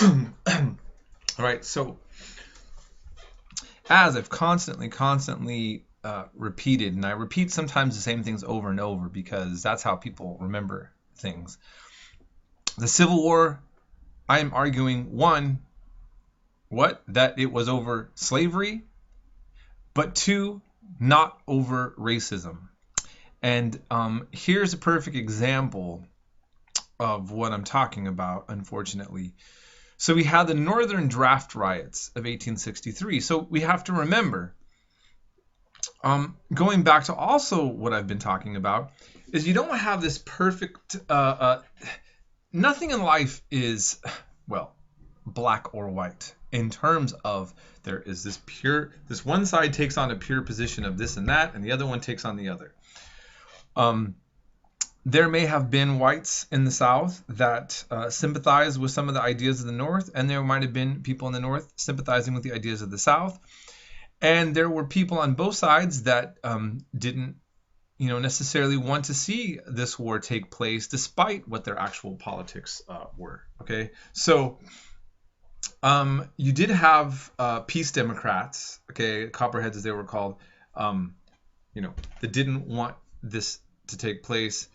All right, so as I've constantly repeated, and I repeat sometimes the same things over and over because that's how people remember things. The Civil War, I am arguing, one, that it was over slavery, but two, not over racism. And here's a perfect example of what I'm talking about, unfortunately. So we had the Northern Draft Riots of 1863. So we have to remember, going back to also what I've been talking about, is you don't have this perfect, nothing in life is, well, black or white in terms of there is this one side takes on a pure position of this and that, and the other one takes on the other. There may have been whites in the South that sympathized with some of the ideas of the North, and there might have been people in the North sympathizing with the ideas of the South. And there were people on both sides that didn't, necessarily want to see this war take place, despite what their actual politics were. Okay, so you did have peace Democrats, okay, Copperheads as they were called, that didn't want this to take place.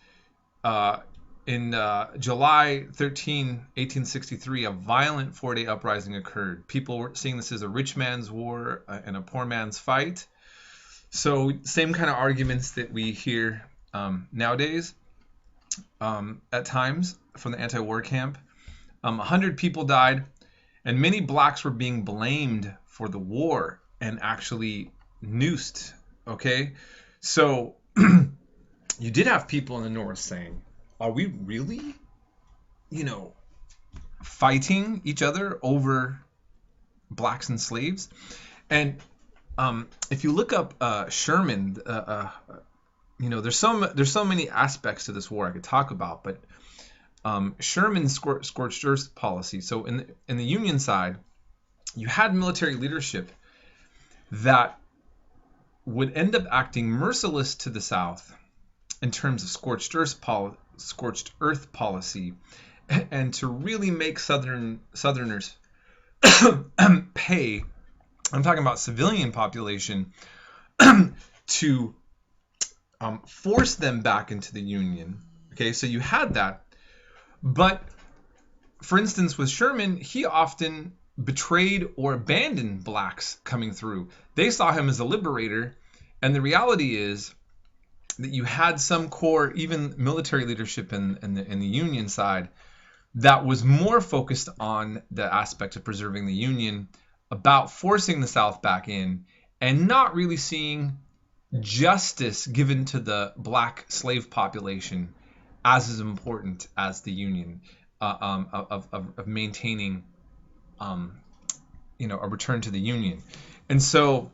In July 13, 1863, a violent four-day uprising occurred. People were seeing this as a rich man's war and a poor man's fight. So same kind of arguments that we hear nowadays at times from the anti-war camp. 100 people died, and many blacks were being blamed for the war and actually noosed. Okay, so you did have people in the North saying, are we really, fighting each other over blacks and slaves? And if you look up Sherman, there's so many aspects to this war I could talk about, but Sherman's scorched earth policy. So in the Union side, you had military leadership that would end up acting merciless to the South in terms of scorched earth policy, and to really make Southerners pay. I'm talking about civilian population to force them back into the Union. Okay, so you had that, but for instance, with Sherman, he often betrayed or abandoned blacks coming through. They saw him as a liberator, and the reality is that you had some core, even military leadership in the Union side, that was more focused on the aspect of preserving the Union, about forcing the South back in, and not really seeing justice given to the black slave population as important as the Union, of maintaining, a return to the Union. And so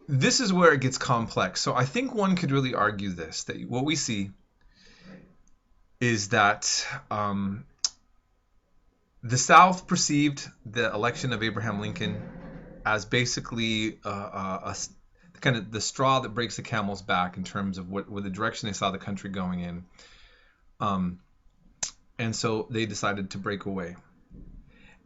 this is where it gets complex. So I think one could really argue this, that what we see is that the South perceived the election of Abraham Lincoln as basically kind of the straw that breaks the camel's back in terms of what the direction they saw the country going in. And so they decided to break away.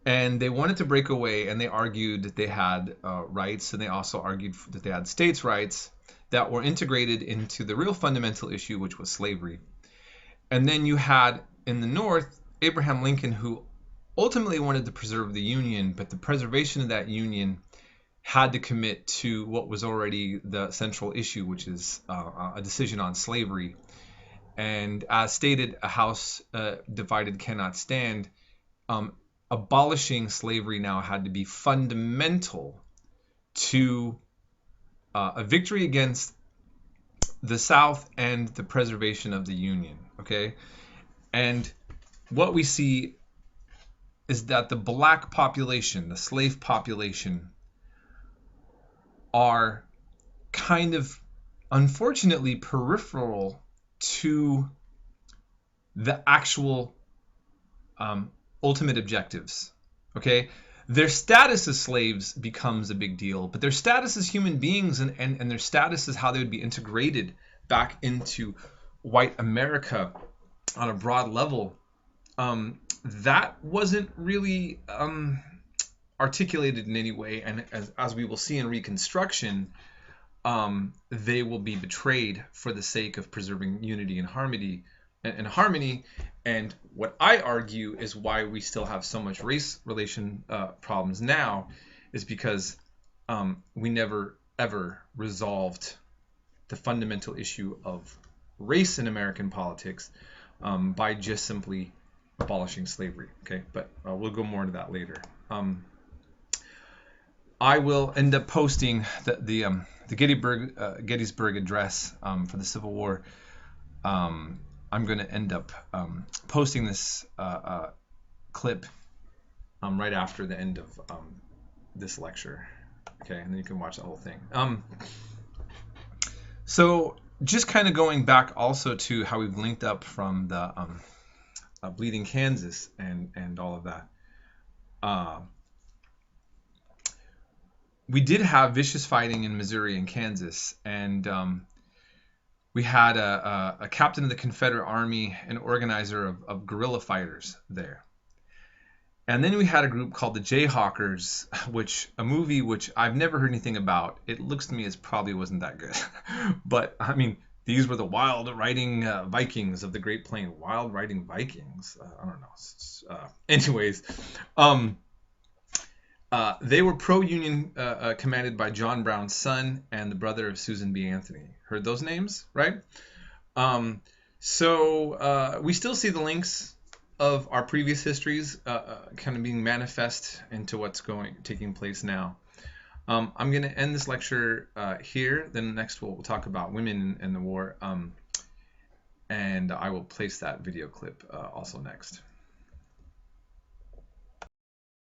And they wanted to break away, and they argued that they had rights, and they also argued that they had states' rights that were integrated into the real fundamental issue, which was slavery. And then you had, in the North, Abraham Lincoln, who ultimately wanted to preserve the Union, but the preservation of that Union had to commit to what was already the central issue, which is a decision on slavery. And as stated, a house divided cannot stand. Abolishing slavery now had to be fundamental to a victory against the South and the preservation of the Union. Okay, and what we see is that the black population, the slave population, are kind of, unfortunately, peripheral to the actual ultimate objectives. Okay, their status as slaves becomes a big deal, but their status as human beings and their status as how they would be integrated back into white America on a broad level that wasn't really articulated in any way, and as we will see in Reconstruction, they will be betrayed for the sake of preserving unity and harmony. And what I argue is why we still have so much race relation problems now is because we never ever resolved the fundamental issue of race in American politics by just simply abolishing slavery. Okay, but we'll go more into that later. I will end up posting the Gettysburg Address for the Civil War. I'm going to end up posting this clip right after the end of this lecture. Okay, and then you can watch the whole thing. So just kind of going back also to how we've linked up from the Bleeding Kansas and all of that. We did have vicious fighting in Missouri and Kansas, and we had a captain of the Confederate Army, an organizer of guerrilla fighters there. And then we had a group called the Jayhawkers, a movie which I've never heard anything about. It looks to me as probably wasn't that good. But, I mean, these were the wild riding Vikings of the Great Plain. Wild riding Vikings? I don't know. Anyways, they were pro-Union, commanded by John Brown's son and the brother of Susan B. Anthony. Heard those names, right? So we still see the links of our previous histories kind of being manifest into what's taking place now. I'm going to end this lecture here. Then next we'll talk about women in the war, and I will place that video clip also next.